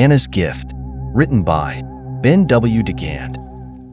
Anna's Gift, written by Ben W. DeGand.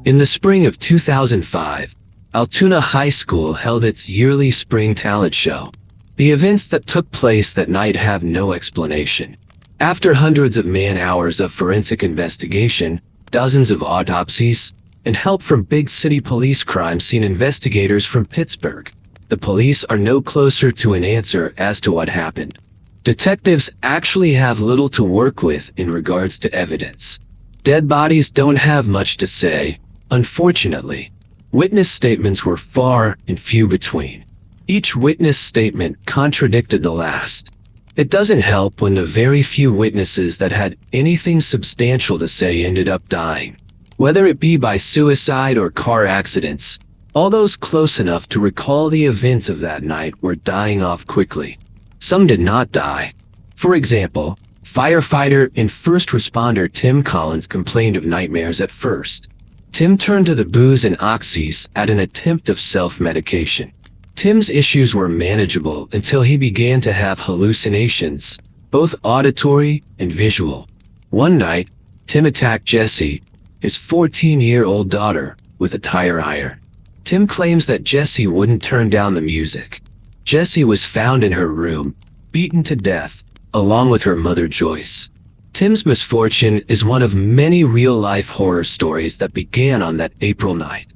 In the spring of 2005, Altoona High School held its yearly spring talent show. The events that took place that night have no explanation. After hundreds of man-hours of forensic investigation, dozens of autopsies, and help from big city police crime scene investigators from Pittsburgh, the police are no closer to an answer as to what happened. Detectives actually have little to work with in regards to evidence. Dead bodies don't have much to say, unfortunately. Witness statements were far and few between. Each witness statement contradicted the last. It doesn't help when the very few witnesses that had anything substantial to say ended up dying. Whether it be by suicide or car accidents, all those close enough to recall the events of that night were dying off quickly. Some did not die. For example, firefighter and first responder Tim Collins complained of nightmares at first. Tim turned to the booze and oxys at an attempt of self-medication. Tim's issues were manageable until he began to have hallucinations, both auditory and visual. One night, Tim attacked Jessie, his 14-year-old daughter, with a tire iron. Tim claims that Jessie wouldn't turn down the music. Jessie was found in her room, beaten to death, along with her mother Joyce. Tim's misfortune is one of many real-life horror stories that began on that April night.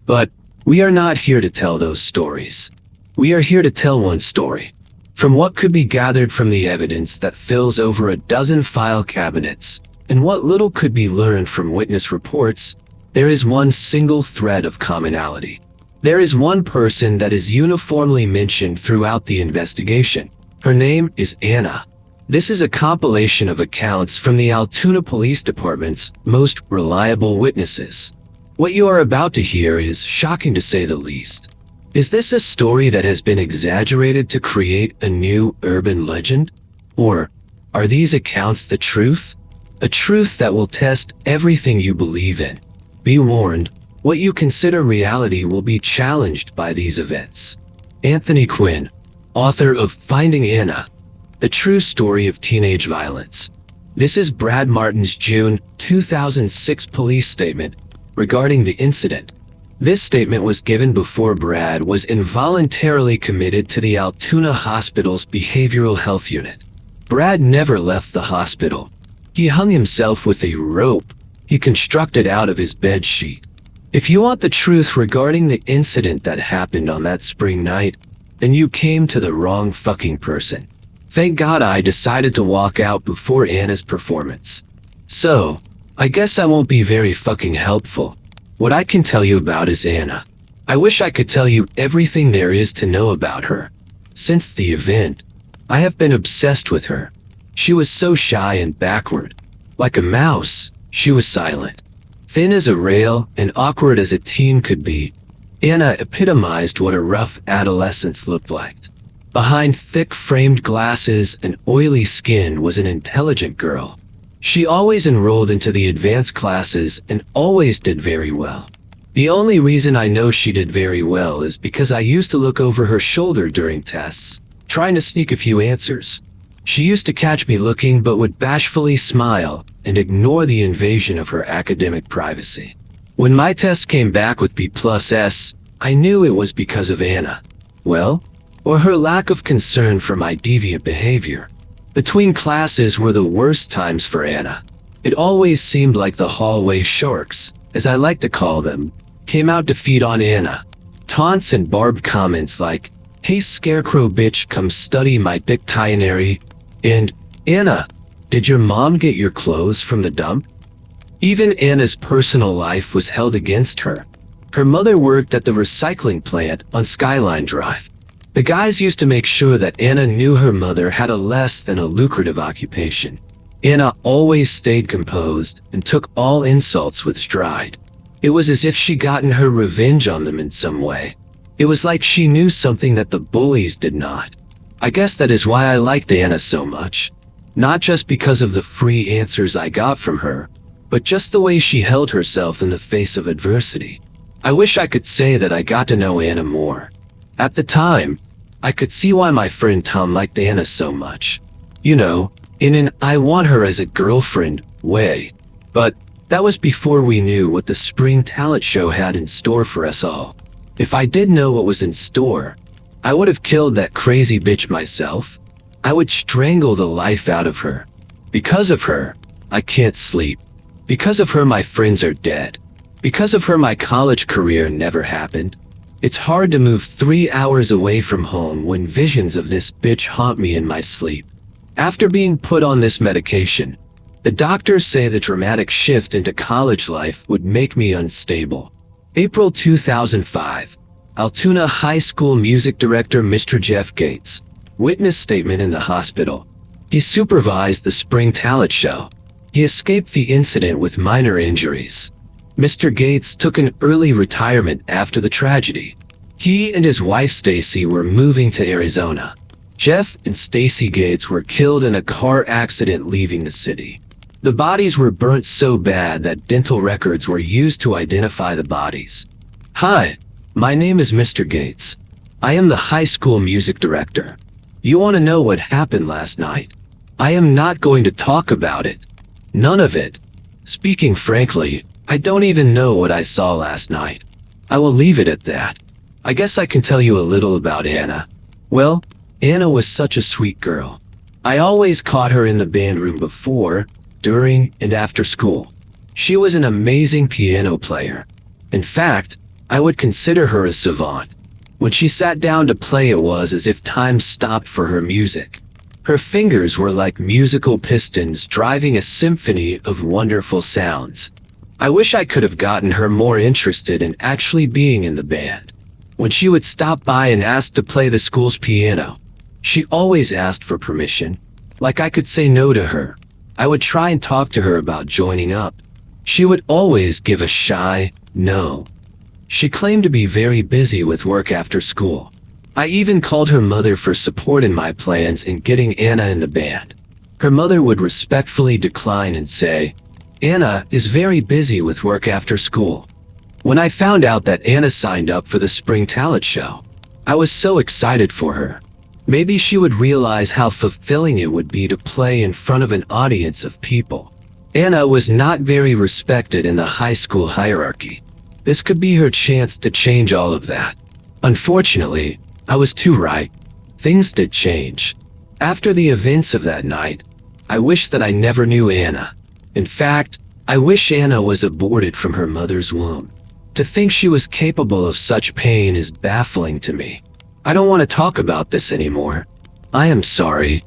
But we are not here to tell those stories. We are here to tell one story. From what could be gathered from the evidence that fills over a dozen file cabinets, and what little could be learned from witness reports, there is one single thread of commonality. There is one person that is uniformly mentioned throughout the investigation. Her name is Anna. This is a compilation of accounts from the Altoona Police Department's most reliable witnesses. What you are about to hear is shocking to say the least. Is this a story that has been exaggerated to create a new urban legend? Or are these accounts the truth? A truth that will test everything you believe in. Be warned, what you consider reality will be challenged by these events. Anthony Quinn, author of Finding Anna, The True Story of Teenage Violence. This is Brad Martin's June 2006 police statement regarding the incident. This statement was given before Brad was involuntarily committed to the Altoona Hospital's behavioral health unit. Brad never left the hospital. He hung himself with a rope he constructed out of his bed sheet. If you want the truth regarding the incident that happened on that spring night, then you came to the wrong fucking person. Thank God I decided to walk out before Anna's performance. So, I guess I won't be very fucking helpful. What I can tell you about is Anna. I wish I could tell you everything there is to know about her. Since the event, I have been obsessed with her. She was so shy and backward. Like a mouse, she was silent. Thin as a rail and awkward as a teen could be, Anna epitomized what a rough adolescence looked like. Behind thick framed glasses and oily skin was an intelligent girl. She always enrolled into the advanced classes and always did very well. The only reason I know she did very well is because I used to look over her shoulder during tests, trying to sneak a few answers. She used to catch me looking but would bashfully smile and ignore the invasion of her academic privacy. When my test came back with B+S, I knew it was because of Anna. Well, or her lack of concern for my deviant behavior. Between classes were the worst times for Anna. It always seemed like the hallway sharks, as I like to call them, came out to feed on Anna. Taunts and barbed comments like, "Hey scarecrow bitch, come study my dictionary," and, "Anna, did your mom get your clothes from the dump?" Even Anna's personal life was held against her. Her mother worked at the recycling plant on Skyline Drive. The guys used to make sure that Anna knew her mother had a less than a lucrative occupation. Anna always stayed composed and took all insults with stride. It was as if she'd gotten her revenge on them in some way. It was like she knew something that the bullies did not. I guess that is why I liked Anna so much. Not just because of the free answers I got from her, but just the way she held herself in the face of adversity. I wish I could say that I got to know Anna more. At the time, I could see why my friend Tom liked Anna so much. You know, in an I want her as a girlfriend way. But that was before we knew what the spring talent show had in store for us all. If I did know what was in store, I would have killed that crazy bitch myself. I would strangle the life out of her. Because of her, I can't sleep. Because of her, my friends are dead. Because of her, my college career never happened. It's hard to move 3 hours away from home when visions of this bitch haunt me in my sleep. After being put on this medication, the doctors say the dramatic shift into college life would make me unstable. April 2005. Altoona High School music director Mr. Jeff Gates. Witness statement in the hospital. He supervised the spring talent show. He escaped the incident with minor injuries. Mr. Gates took an early retirement after the tragedy. He and his wife Stacy were moving to Arizona. Jeff and Stacy Gates were killed in a car accident leaving the city. The bodies were burnt so bad that dental records were used to identify the bodies. Hi, my name is Mr. Gates. I am the high school music director. You want to know what happened last night? I am not going to talk about it. None of it. Speaking frankly, I don't even know what I saw last night. I will leave it at that. I guess I can tell you a little about Anna. Well, Anna was such a sweet girl. I always caught her in the band room before, during, and after school. She was an amazing piano player. In fact, I would consider her a savant. When she sat down to play, it was as if time stopped for her music. Her fingers were like musical pistons driving a symphony of wonderful sounds. I wish I could have gotten her more interested in actually being in the band. When she would stop by and ask to play the school's piano, she always asked for permission. Like I could say no to her. I would try and talk to her about joining up. She would always give a shy no. She claimed to be very busy with work after school. I even called her mother for support in my plans in getting Anna in the band. Her mother would respectfully decline and say, Anna is very busy with work after school. When I found out that Anna signed up for the spring talent show, I was so excited for her. Maybe she would realize how fulfilling it would be to play in front of an audience of people. Anna was not very respected in the high school hierarchy. This could be her chance to change all of that. Unfortunately, I was too right. Things did change. After the events of that night, I wish that I never knew Anna. In fact, I wish Anna was aborted from her mother's womb. To think she was capable of such pain is baffling to me. I don't want to talk about this anymore. I am sorry.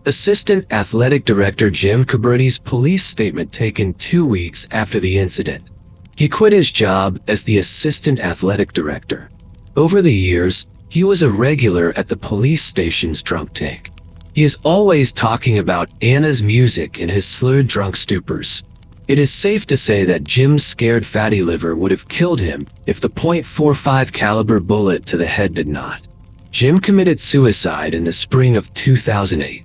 Assistant Athletic Director Jim Caberti's police statement taken 2 weeks after the incident. He quit his job as the Assistant Athletic Director. Over the years, he was a regular at the police station's drunk tank. He is always talking about Anna's music in his slurred drunk stupors. It is safe to say that Jim's scared fatty liver would have killed him if the .45 caliber bullet to the head did not. Jim committed suicide in the spring of 2008.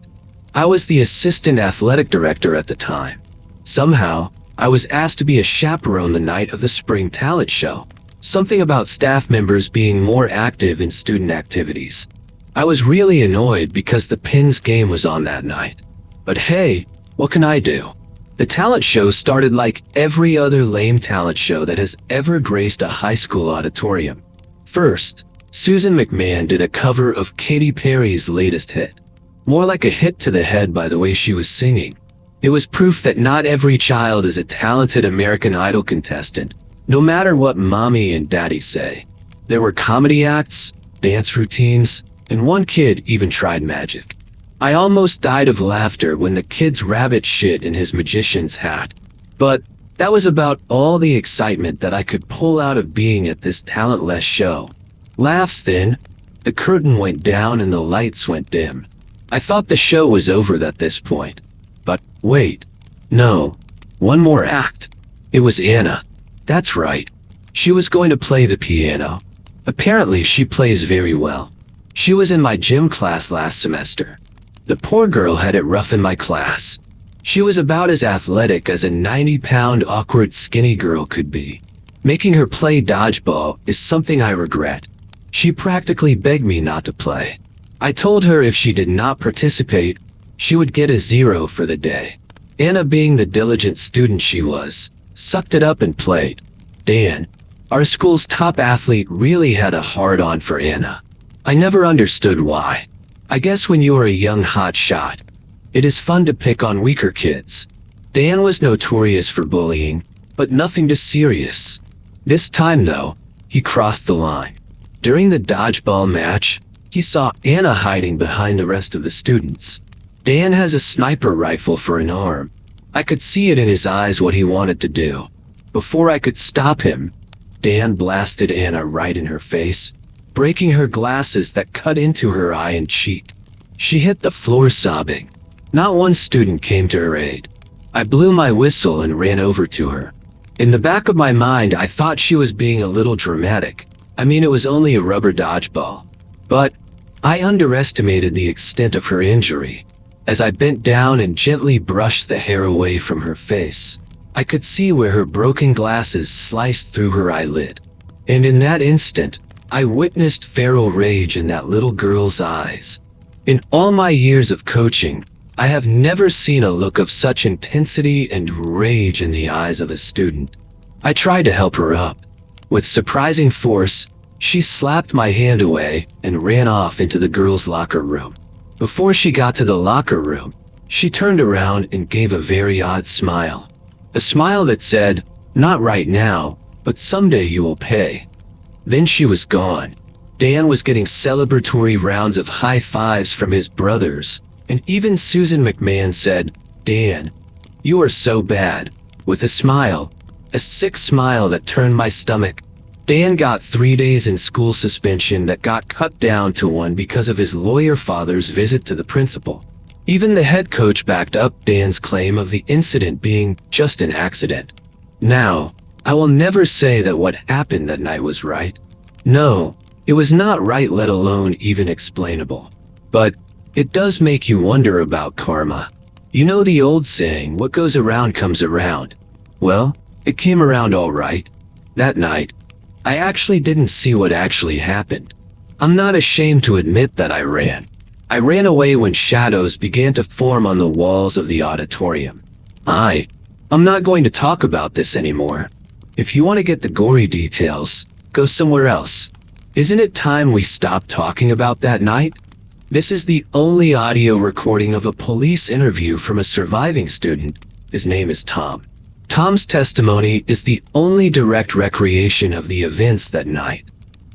I was the assistant athletic director at the time. Somehow, I was asked to be a chaperone the night of the spring talent show. Something about staff members being more active in student activities. I was really annoyed because the Pins game was on that night. But hey, what can I do? The talent show started like every other lame talent show that has ever graced a high school auditorium. First, Susan McMahon did a cover of Katy Perry's latest hit. More like a hit to the head by the way she was singing. It was proof that not every child is a talented American Idol contestant, no matter what mommy and daddy say. There were comedy acts, dance routines, and one kid even tried magic. I almost died of laughter when the kid's rabbit shit in his magician's hat. But that was about all the excitement that I could pull out of being at this talentless show. Laughs then, the curtain went down and the lights went dim. I thought the show was over at this point. But wait, no, one more act. It was Anna. That's right. She was going to play the piano. Apparently she plays very well. She was in my gym class last semester. The poor girl had it rough in my class. She was about as athletic as a 90-pound awkward skinny girl could be. Making her play dodgeball is something I regret. She practically begged me not to play. I told her if she did not participate, she would get a 0 for the day. Anna, being the diligent student she was, sucked it up and played. Dan, our school's top athlete, really had a hard-on for Anna. I never understood why. I guess when you are a young hot shot, it is fun to pick on weaker kids. Dan was notorious for bullying, but nothing too serious. This time, though, he crossed the line. During the dodgeball match, he saw Anna hiding behind the rest of the students. Dan has a sniper rifle for an arm. I could see it in his eyes what he wanted to do. Before I could stop him, Dan blasted Anna right in her face, breaking her glasses that cut into her eye and cheek. She hit the floor sobbing. Not one student came to her aid. I blew my whistle and ran over to her. In the back of my mind, I thought she was being a little dramatic. I mean, it was only a rubber dodgeball. But I underestimated the extent of her injury. As I bent down and gently brushed the hair away from her face, I could see where her broken glasses sliced through her eyelid. And in that instant, I witnessed feral rage in that little girl's eyes. In all my years of coaching, I have never seen a look of such intensity and rage in the eyes of a student. I tried to help her up. With surprising force, she slapped my hand away and ran off into the girls' locker room. Before she got to the locker room, she turned around and gave a very odd smile. A smile that said, "Not right now, but someday you will pay." Then she was gone. Dan was getting celebratory rounds of high fives from his brothers, and even Susan McMahon said, "Dan, you are so bad," with a smile, a sick smile that turned my stomach. Dan got 3 days in school suspension that got cut down to 1 because of his lawyer father's visit to the principal. Even the head coach backed up Dan's claim of the incident being just an accident. Now, I will never say that what happened that night was right. No, it was not right, let alone even explainable. But it does make you wonder about karma. You know the old saying, what goes around comes around. Well, it came around all right. That night, I actually didn't see what actually happened. I'm not ashamed to admit that I ran. I ran away when shadows began to form on the walls of the auditorium. I'm not going to talk about this anymore. If you want to get the gory details, go somewhere else. Isn't it time we stopped talking about that night? This is the only audio recording of a police interview from a surviving student. His name is Tom. Tom's testimony is the only direct recreation of the events that night.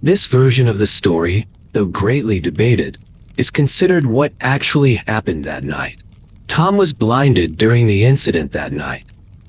This version of the story, though greatly debated, is considered what actually happened that night. Tom was blinded during the incident that night.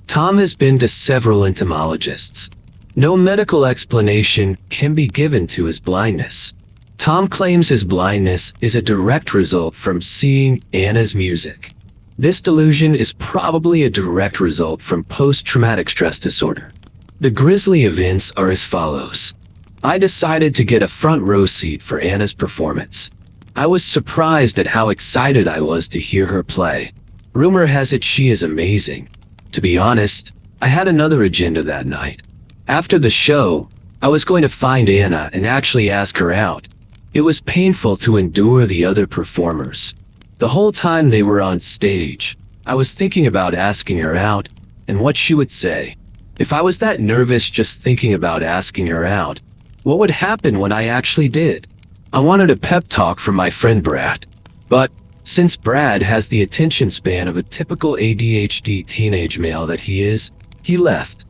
Tom has been to several entomologists. No medical explanation can be given to his blindness. Tom claims his blindness is a direct result from seeing Anna's music. This delusion is probably a direct result from post-traumatic stress disorder. The grisly events are as follows. I decided to get a front row seat for Anna's performance. I was surprised at how excited I was to hear her play. Rumor has it she is amazing. To be honest, I had another agenda that night. After the show, I was going to find Anna and actually ask her out. It was painful to endure the other performers. The whole time they were on stage, I was thinking about asking her out and what she would say. If I was that nervous just thinking about asking her out, what would happen when I actually did? I wanted a pep talk from my friend Brad. But since Brad has the attention span of a typical ADHD teenage male that he is, he left,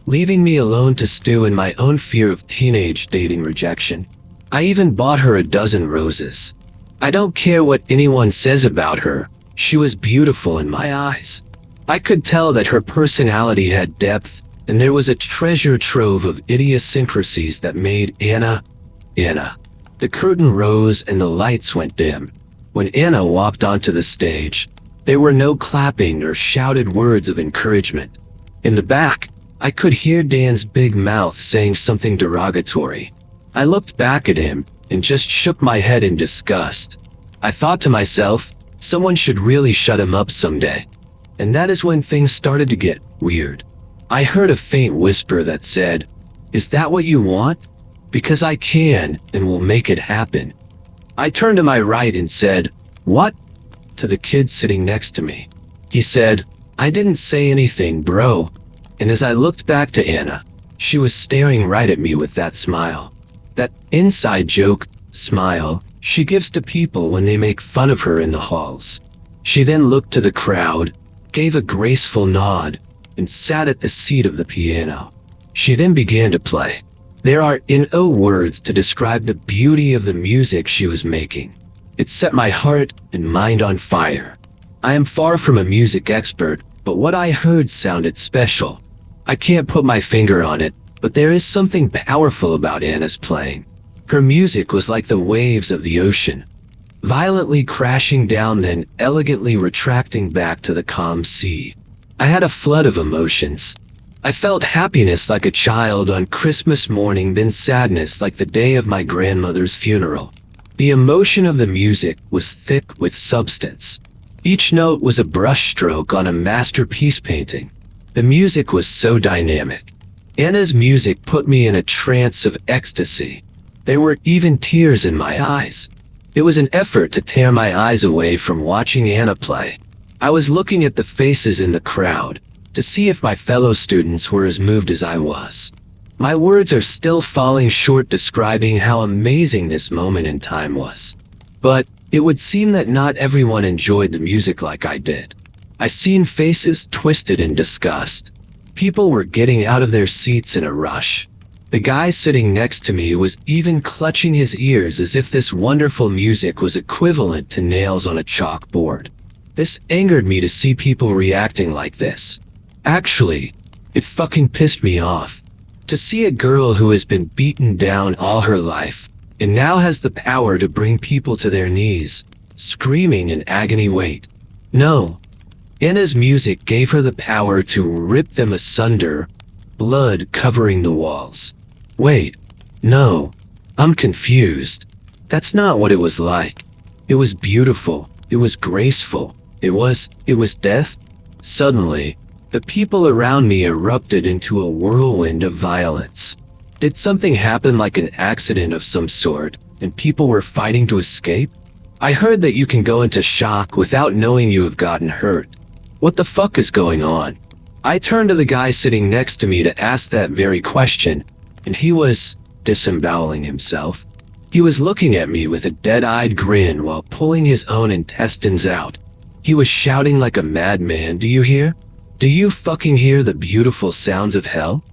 leaving me alone to stew in my own fear of teenage dating rejection. I even bought her a dozen roses. I don't care what anyone says about her, she was beautiful in my eyes. I could tell that her personality had depth, and there was a treasure trove of idiosyncrasies that made Anna. The curtain rose and the lights went dim. When Anna walked onto the stage, there were no clapping or shouted words of encouragement. In the back, I could hear Dan's big mouth saying something derogatory. I looked back at him and just shook my head in disgust. I thought to myself, someone should really shut him up someday. And that is when things started to get weird. I heard a faint whisper that said, "Is that what you want? Because I can and will make it happen." I turned to my right and said, "What?" to the kid sitting next to me. He said, "I didn't say anything, bro." And as I looked back to Anna, she was staring right at me with that smile. That inside joke smile she gives to people when they make fun of her in the halls. She then looked to the crowd, gave a graceful nod, and sat at the seat of the piano. She then began to play. There are no words to describe the beauty of the music she was making. It set my heart and mind on fire. I am far from a music expert, but what I heard sounded special. I can't put my finger on it, but there is something powerful about Anna's playing. Her music was like the waves of the ocean, violently crashing down then elegantly retracting back to the calm sea. I had a flood of emotions. I felt happiness like a child on Christmas morning, then sadness like the day of my grandmother's funeral. The emotion of the music was thick with substance. Each note was a brushstroke on a masterpiece painting. The music was so dynamic. Anna's music put me in a trance of ecstasy. There were even tears in my eyes. It was an effort to tear my eyes away from watching Anna play. I was looking at the faces in the crowd to see if my fellow students were as moved as I was. My words are still falling short describing how amazing this moment in time was. But it would seem that not everyone enjoyed the music like I did. I seen faces twisted in disgust. People were getting out of their seats in a rush. The guy sitting next to me was even clutching his ears as if this wonderful music was equivalent to nails on a chalkboard. This angered me to see people reacting like this. Actually, it fucking pissed me off. To see a girl who has been beaten down all her life and now has the power to bring people to their knees, screaming in agony. Wait, no. Anna's music gave her the power to rip them asunder, blood covering the walls. Wait, no. I'm confused. That's not what it was like. It was beautiful. It was graceful. It was death. Suddenly, the people around me erupted into a whirlwind of violence. Did something happen, like an accident of some sort, and people were fighting to escape? I heard that you can go into shock without knowing you have gotten hurt. What the fuck is going on? I turned to the guy sitting next to me to ask that very question, and he was disemboweling himself. He was looking at me with a dead-eyed grin while pulling his own intestines out. He was shouting like a madman, "Do you hear? Do you fucking hear the beautiful sounds of hell?"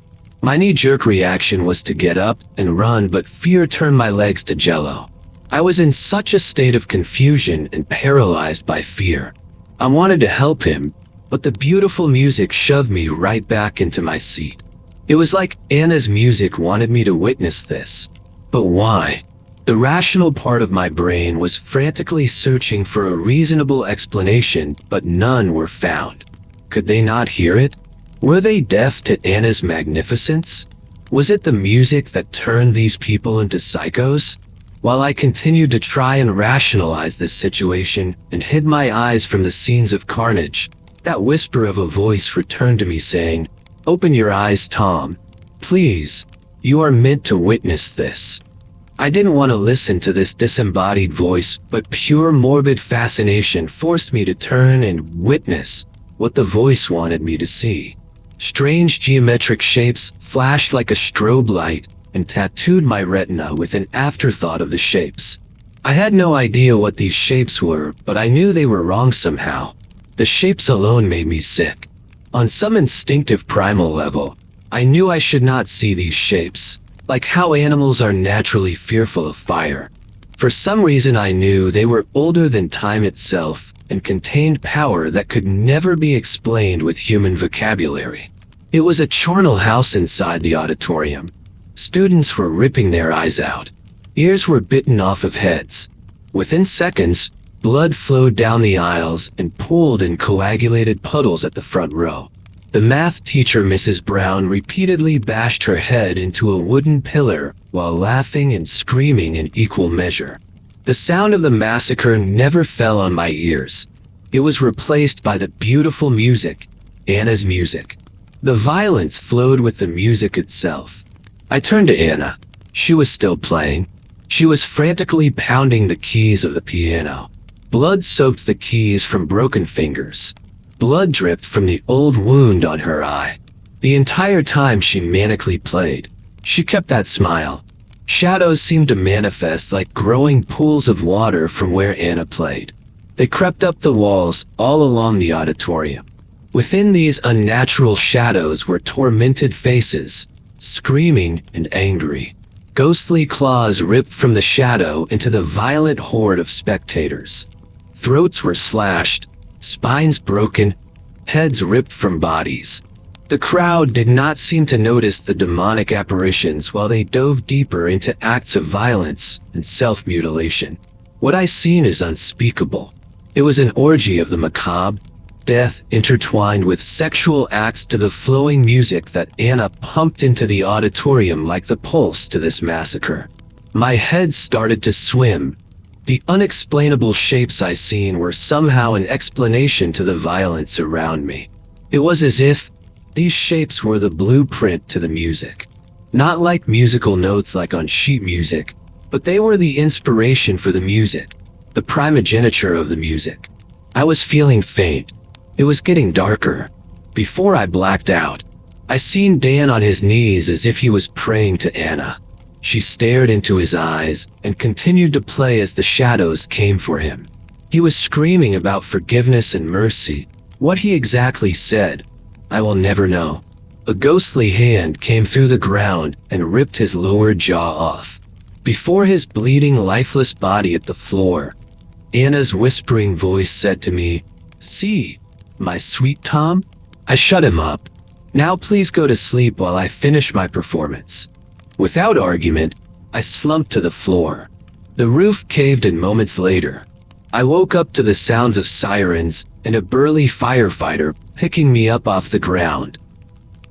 My knee-jerk reaction was to get up and run, but fear turned my legs to jello. I was in such a state of confusion and paralyzed by fear. I wanted to help him, but the beautiful music shoved me right back into my seat. It was like Anna's music wanted me to witness this. But why? The rational part of my brain was frantically searching for a reasonable explanation, but none were found. Could they not hear it? Were they deaf to Anna's magnificence? Was it the music that turned these people into psychos? While I continued to try and rationalize this situation and hid my eyes from the scenes of carnage, that whisper of a voice returned to me saying, "Open your eyes, Tom. Please, you are meant to witness this." I didn't want to listen to this disembodied voice, but pure morbid fascination forced me to turn and witness what the voice wanted me to see. Strange geometric shapes flashed like a strobe light and tattooed my retina with an afterthought of the shapes. I had no idea what these shapes were, but I knew they were wrong somehow. The shapes alone made me sick. On some instinctive primal level, I knew I should not see these shapes, like how animals are naturally fearful of fire. For some reason I knew they were older than time itself and contained power that could never be explained with human vocabulary. It was a charnel house inside the auditorium. Students were ripping their eyes out. Ears were bitten off of heads. Within seconds, blood flowed down the aisles and pooled in coagulated puddles at the front row. The math teacher, Mrs. Brown, repeatedly bashed her head into a wooden pillar while laughing and screaming in equal measure. The sound of the massacre never fell on my ears. It was replaced by the beautiful music, Anna's music. The violence flowed with the music itself. I turned to Anna. She was still playing. She was frantically pounding the keys of the piano. Blood soaked the keys from broken fingers. Blood dripped from the old wound on her eye. The entire time she manically played, she kept that smile. Shadows seemed to manifest like growing pools of water from where Anna played. They crept up the walls all along the auditorium. Within these unnatural shadows were tormented faces, screaming and angry. Ghostly claws ripped from the shadow into the violent horde of spectators. Throats were slashed, spines broken, heads ripped from bodies. The crowd did not seem to notice the demonic apparitions while they dove deeper into acts of violence and self-mutilation. What I seen is unspeakable. It was an orgy of the macabre, death intertwined with sexual acts to the flowing music that Anna pumped into the auditorium like the pulse to this massacre. My head started to swim. The unexplainable shapes I seen were somehow an explanation to the violence around me. It was as if these shapes were the blueprint to the music. Not like musical notes like on sheet music, but they were the inspiration for the music, the primogeniture of the music. I was feeling faint. It was getting darker. Before I blacked out, I seen Dan on his knees as if he was praying to Anna. She stared into his eyes and continued to play as the shadows came for him. He was screaming about forgiveness and mercy. What he exactly said, I will never know. A ghostly hand came through the ground and ripped his lower jaw off. Before his bleeding, lifeless body at the floor, Anna's whispering voice said to me, "See, my sweet Tom?" I shut him up. "Now please go to sleep while I finish my performance." Without argument, I slumped to the floor. The roof caved in moments later. I woke up to the sounds of sirens and a burly firefighter picking me up off the ground.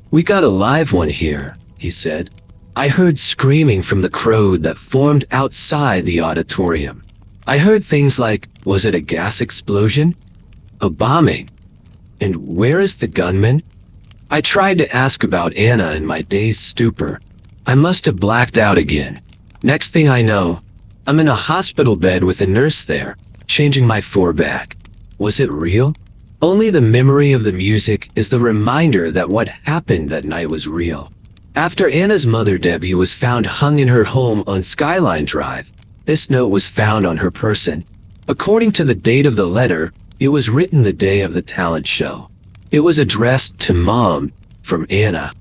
"We got a live one here," he said. I heard screaming from the crowd that formed outside the auditorium. I heard things like, was it a gas explosion? A bombing? And where is the gunman? I tried to ask about Anna in my dazed stupor. I must have blacked out again. Next thing I know, I'm in a hospital bed with a nurse there, changing my foreback. Was it real? Only the memory of the music is the reminder that what happened that night was real. After Anna's mother Debbie was found hung in her home on Skyline Drive, this note was found on her person. According to the date of the letter, it was written the day of the talent show. It was addressed to Mom, from Anna.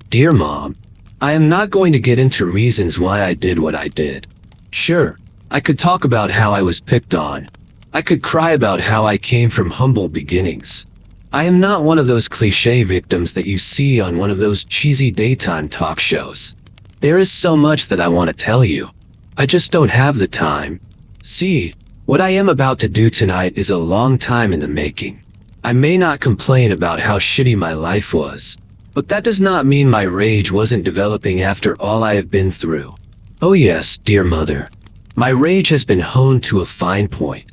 "Dear Mom, I am not going to get into reasons why I did what I did. Sure, I could talk about how I was picked on. I could cry about how I came from humble beginnings. I am not one of those cliché victims that you see on one of those cheesy daytime talk shows. There is so much that I want to tell you. I just don't have the time. See, what I am about to do tonight is a long time in the making. I may not complain about how shitty my life was, but that does not mean my rage wasn't developing after all I have been through. Oh yes, dear mother, my rage has been honed to a fine point.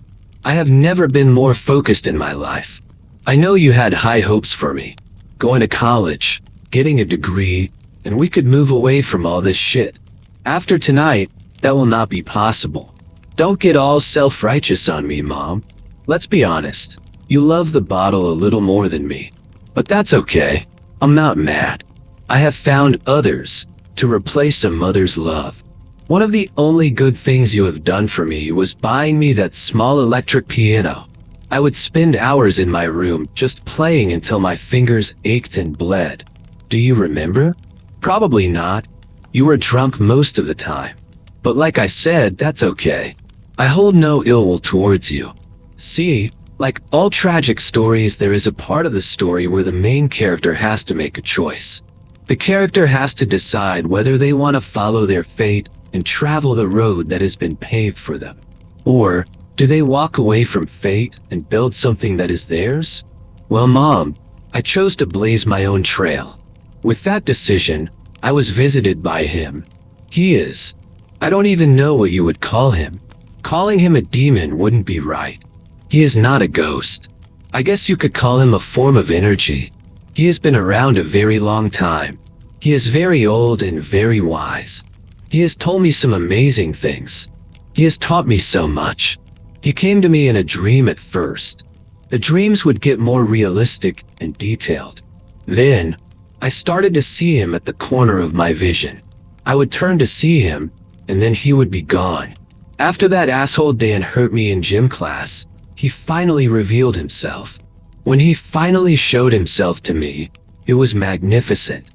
I have never been more focused in my life. I know you had high hopes for me, going to college, getting a degree, and we could move away from all this shit. After tonight, that will not be possible. Don't get all self-righteous on me, Mom. Let's be honest. You love the bottle a little more than me. But that's okay. I'm not mad. I have found others to replace a mother's love. One of the only good things you have done for me was buying me that small electric piano. I would spend hours in my room just playing until my fingers ached and bled. Do you remember? Probably not. You were drunk most of the time. But like I said, that's okay. I hold no ill will towards you. See, like all tragic stories, there is a part of the story where the main character has to make a choice. The character has to decide whether they want to follow their fate and travel the road that has been paved for them. Or do they walk away from fate and build something that is theirs? Well, Mom, I chose to blaze my own trail. With that decision, I was visited by him. He is. I don't even know what you would call him. Calling him a demon wouldn't be right. He is not a ghost. I guess you could call him a form of energy. He has been around a very long time. He is very old and very wise. He has told me some amazing things. He has taught me so much. He came to me in a dream at first. The dreams would get more realistic and detailed. Then, I started to see him at the corner of my vision. I would turn to see him, and then he would be gone. After that asshole Dan hurt me in gym class, he finally revealed himself. When he finally showed himself to me, it was magnificent.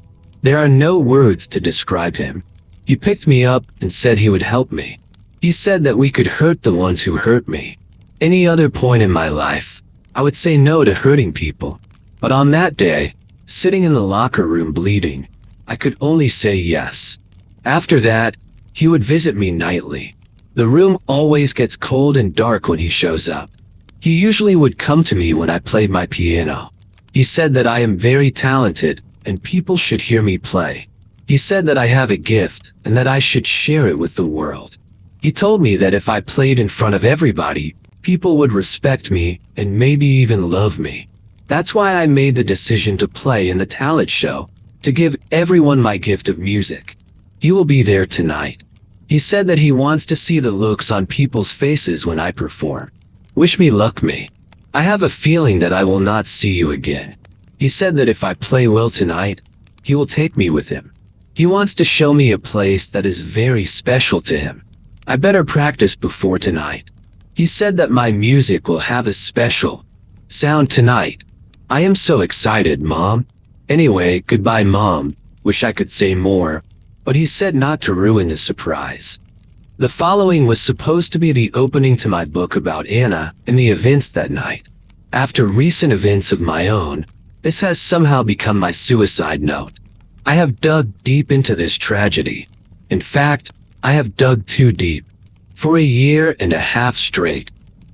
There are no words to describe him. He picked me up and said he would help me. He said that we could hurt the ones who hurt me. Any other point in my life, I would say no to hurting people. But on that day, sitting in the locker room bleeding, I could only say yes. After that, he would visit me nightly. The room always gets cold and dark when he shows up. He usually would come to me when I played my piano. He said that I am very talented and people should hear me play. He said that I have a gift and that I should share it with the world. He told me that if I played in front of everybody, people would respect me and maybe even love me. That's why I made the decision to play in the talent show, to give everyone my gift of music. He will be there tonight. He said that he wants to see the looks on people's faces when I perform. Wish me luck, me. I have a feeling that I will not see you again. He said that if I play well tonight, he will take me with him. He wants to show me a place that is very special to him. I better practice before tonight. He said that my music will have a special sound tonight. I am so excited, Mom. Anyway, goodbye, Mom. Wish I could say more, but he said not to ruin the surprise. The following was supposed to be the opening to my book about Anna and the events that night. After recent events of my own, this has somehow become my suicide note. I have dug deep into this tragedy. In fact, I have dug too deep. For a year and a half straight,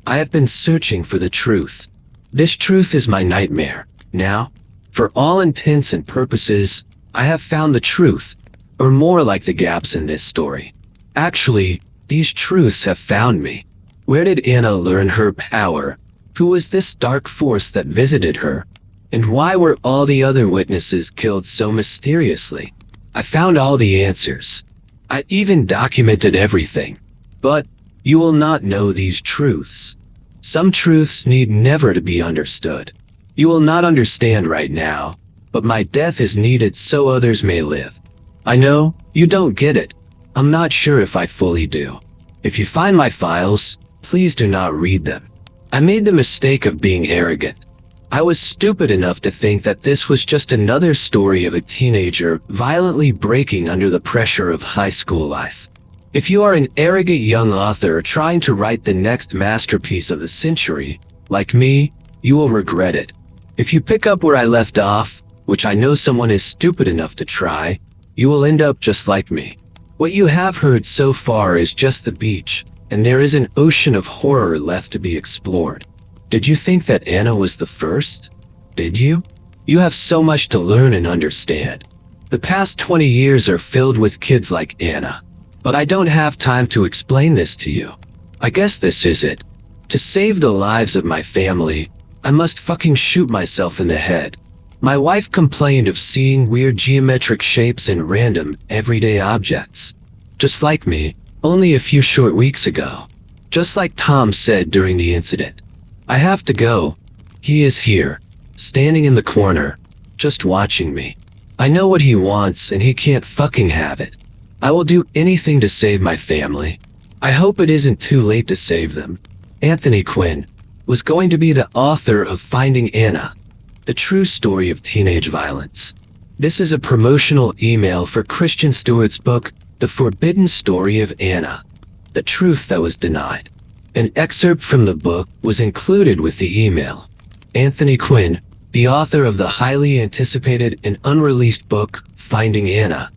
I have been searching for the truth. This truth is my nightmare. Now, for all intents and purposes, I have found the truth, or more like the gaps in this story. Actually, these truths have found me. Where did Anna learn her power? Who was this dark force that visited her? And why were all the other witnesses killed so mysteriously? I found all the answers. I even documented everything. But you will not know these truths. Some truths need never to be understood. You will not understand right now, but my death is needed so others may live. I know, you don't get it. I'm not sure if I fully do. If you find my files, please do not read them. I made the mistake of being arrogant. I was stupid enough to think that this was just another story of a teenager violently breaking under the pressure of high school life. If you are an arrogant young author trying to write the next masterpiece of the century, like me, you will regret it. If you pick up where I left off, which I know someone is stupid enough to try, you will end up just like me. What you have heard so far is just the beach, and there is an ocean of horror left to be explored. Did you think that Anna was the first? Did you? You have so much to learn and understand. The past 20 years are filled with kids like Anna. But I don't have time to explain this to you. I guess this is it. To save the lives of my family, I must fucking shoot myself in the head. My wife complained of seeing weird geometric shapes in random, everyday objects. Just like me, only a few short weeks ago. Just like Tom said during the incident. I have to go. He is here, standing in the corner, just watching me. I know what he wants and he can't fucking have it. I will do anything to save my family. I hope it isn't too late to save them. Anthony Quinn was going to be the author of Finding Anna, the true story of teenage violence. This is a promotional email for Christian Stewart's book, The Forbidden Story of Anna, The Truth That Was Denied. An excerpt from the book was included with the email. Anthony Quinn, the author of the highly anticipated and unreleased book, Finding Anna,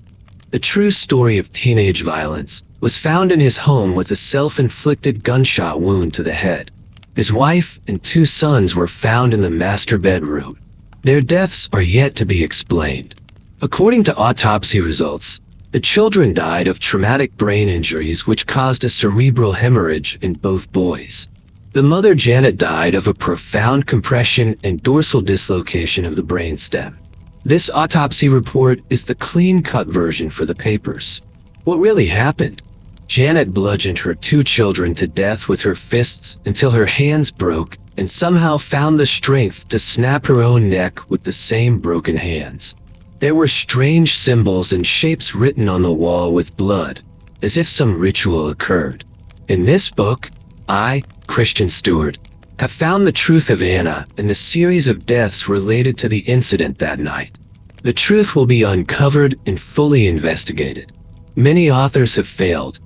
The True Story of Teenage Violence, was found in his home with a self-inflicted gunshot wound to the head. His wife and 2 sons were found in the master bedroom. Their deaths are yet to be explained. According to autopsy results, the children died of traumatic brain injuries which caused a cerebral hemorrhage in both boys. The mother, Janet, died of a profound compression and dorsal dislocation of the brainstem. This autopsy report is the clean-cut version for the papers. What really happened? Janet bludgeoned her 2 children to death with her fists until her hands broke and somehow found the strength to snap her own neck with the same broken hands. There were strange symbols and shapes written on the wall with blood, as if some ritual occurred. In this book, I, Christian Stewart, have found the truth of Anna and the series of deaths related to the incident that night. The truth will be uncovered and fully investigated. Many authors have failed,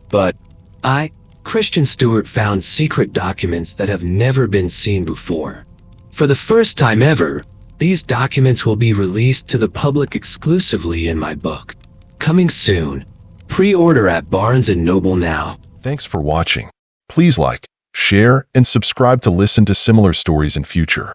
but I, Christian Stewart, found secret documents that have never been seen before. For the first time ever, these documents will be released to the public exclusively in my book. Coming soon. Pre-order at Barnes & Noble now. Thanks for watching. Please like, share, and subscribe to listen to similar stories in future.